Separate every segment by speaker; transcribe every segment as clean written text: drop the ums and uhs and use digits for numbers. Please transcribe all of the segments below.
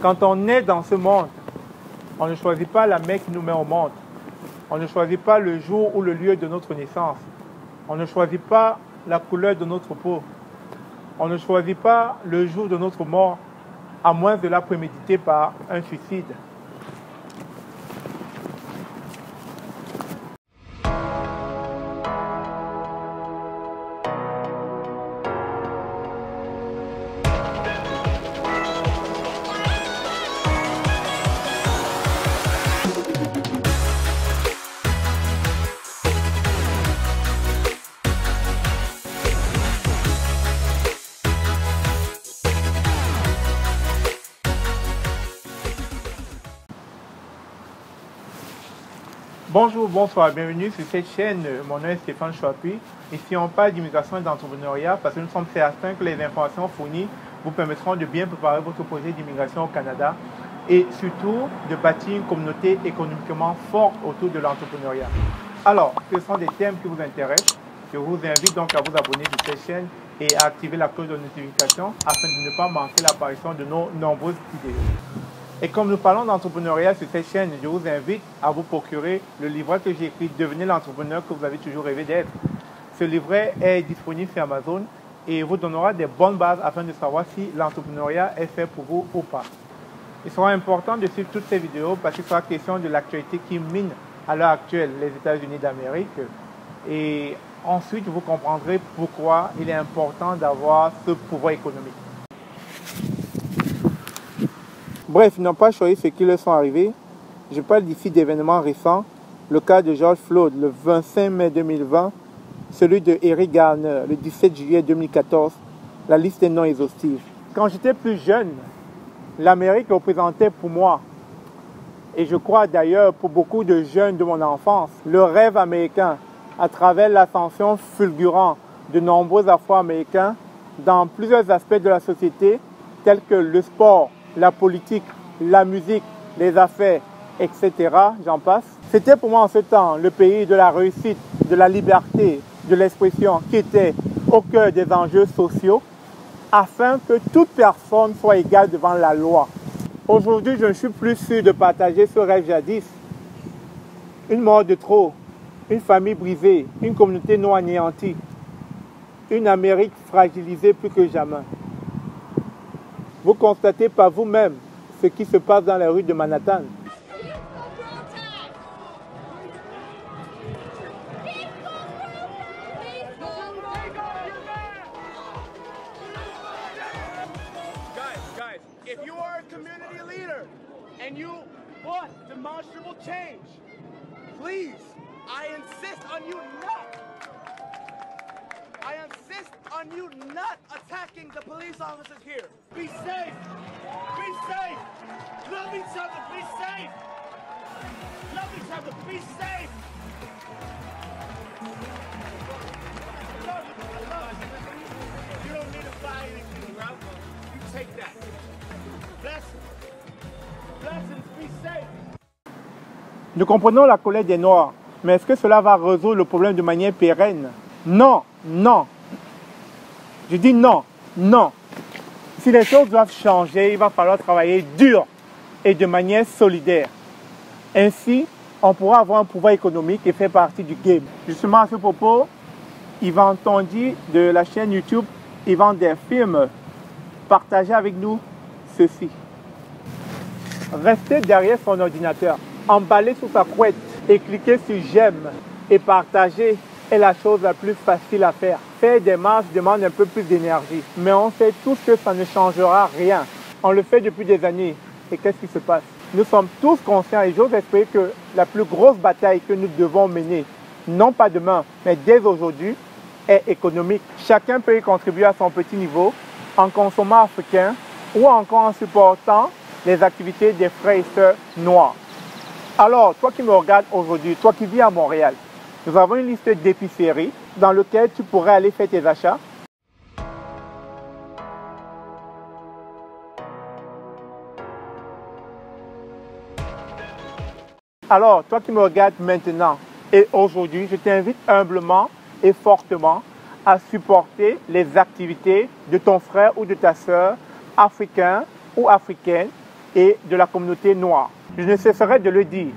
Speaker 1: Quand on est dans ce monde, on ne choisit pas la mère qui nous met au monde. On ne choisit pas le jour ou le lieu de notre naissance. On ne choisit pas la couleur de notre peau. On ne choisit pas le jour de notre mort, à moins de la préméditer par un suicide. Bonjour, bonsoir, bienvenue sur cette chaîne. Mon nom est Stéphane Chouapi. Ici, on parle d'immigration et d'entrepreneuriat parce que nous sommes certains que les informations fournies vous permettront de bien préparer votre projet d'immigration au Canada et surtout de bâtir une communauté économiquement forte autour de l'entrepreneuriat. Alors, ce sont des thèmes qui vous intéressent. Je vous invite donc à vous abonner sur cette chaîne et à activer la cloche de notification afin de ne pas manquer l'apparition de nos nombreuses vidéos. Et comme nous parlons d'entrepreneuriat sur cette chaîne, je vous invite à vous procurer le livret que j'ai écrit « Devenez l'entrepreneur que vous avez toujours rêvé d'être ». Ce livret est disponible sur Amazon et vous donnera des bonnes bases afin de savoir si l'entrepreneuriat est fait pour vous ou pas. Il sera important de suivre toutes ces vidéos parce qu'il sera question de l'actualité qui mine à l'heure actuelle les États-Unis d'Amérique. Et ensuite, vous comprendrez pourquoi il est important d'avoir ce pouvoir économique. Bref, ils n'ont pas choisi ce qui leur sont arrivés. Je parle d'ici d'événements récents. Le cas de George Floyd le 25 mai 2020, celui de Eric Garner le 17 juillet 2014. La liste est non exhaustive. Quand j'étais plus jeune, l'Amérique représentait pour moi, et je crois d'ailleurs pour beaucoup de jeunes de mon enfance, le rêve américain à travers l'ascension fulgurante de nombreux Afro-Américains dans plusieurs aspects de la société, tels que le sport, la politique, la musique, les affaires, etc. J'en passe. C'était pour moi en ce temps le pays de la réussite, de la liberté, de l'expression qui était au cœur des enjeux sociaux afin que toute personne soit égale devant la loi. Aujourd'hui, je ne suis plus sûr de partager ce rêve jadis. Une mort de trop, une famille brisée, une communauté non anéantie, une Amérique fragilisée plus que jamais. Vous constatez par vous-même ce qui se passe dans les rues de Manhattan.
Speaker 2: Guys, if you are a community leader and you want demonstrable change, please, I insist on you not attacking the police officers here. Be safe. Be safe. Love each other. Be safe. Love each other. Be safe. I love it. You don't need to buy anything, Ralph. You take that. Blessings. Blessings. Be safe.
Speaker 1: Nous comprenons la colère des Noirs, mais est-ce que cela va résoudre le problème de manière pérenne? Non, non. Je dis non, non. Si les choses doivent changer, il va falloir travailler dur et de manière solidaire. Ainsi, on pourra avoir un pouvoir économique et faire partie du game. Justement à ce propos, Yvan Tondi de la chaîne YouTube Yvan des films, partagez avec nous ceci. Restez derrière son ordinateur, emballez sous sa couette et cliquez sur j'aime et partagez est la chose la plus facile à faire. Faire des marches demande un peu plus d'énergie, mais on sait tous que ça ne changera rien. On le fait depuis des années. Et qu'est-ce qui se passe? Nous sommes tous conscients et j'ose espérer que la plus grosse bataille que nous devons mener, non pas demain, mais dès aujourd'hui, est économique. Chacun peut y contribuer à son petit niveau en consommant africain ou encore en supportant les activités des frères et sœurs noirs. Alors, toi qui me regardes aujourd'hui, toi qui vis à Montréal, nous avons une liste d'épiceries dans laquelle tu pourrais aller faire tes achats. Alors, toi qui me regardes maintenant et aujourd'hui, je t'invite humblement et fortement à supporter les activités de ton frère ou de ta sœur africain ou africaine et de la communauté noire. Je ne cesserai de le dire,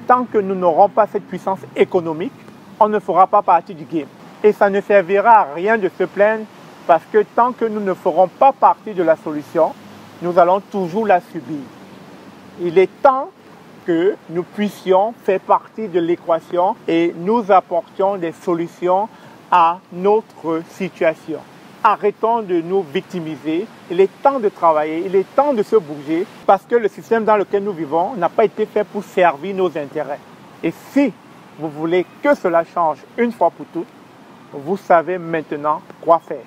Speaker 1: tant que nous n'aurons pas cette puissance économique, on ne fera pas partie du game. Et ça ne servira à rien de se plaindre parce que tant que nous ne ferons pas partie de la solution, nous allons toujours la subir. Il est temps que nous puissions faire partie de l'équation et nous apportions des solutions à notre situation. Arrêtons de nous victimiser. Il est temps de travailler, il est temps de se bouger parce que le système dans lequel nous vivons n'a pas été fait pour servir nos intérêts. Et si vous voulez que cela change une fois pour toutes, vous savez maintenant quoi faire.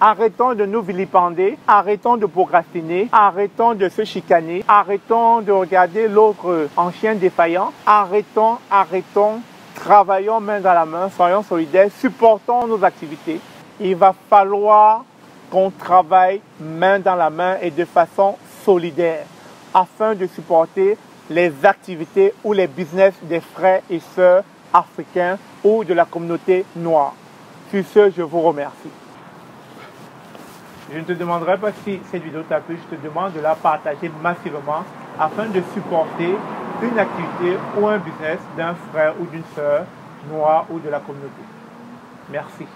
Speaker 1: Arrêtons de nous vilipender, arrêtons de procrastiner, arrêtons de se chicaner, arrêtons de regarder l'autre en chien défaillant, arrêtons, travaillons main dans la main, soyons solidaires, supportons nos activités. Il va falloir qu'on travaille main dans la main et de façon solidaire afin de supporter les activités ou les business des frères et sœurs africains ou de la communauté noire. Sur ce, je vous remercie. Je ne te demanderai pas si cette vidéo t'a plu, je te demande de la partager massivement afin de supporter une activité ou un business d'un frère ou d'une sœur noire ou de la communauté. Merci.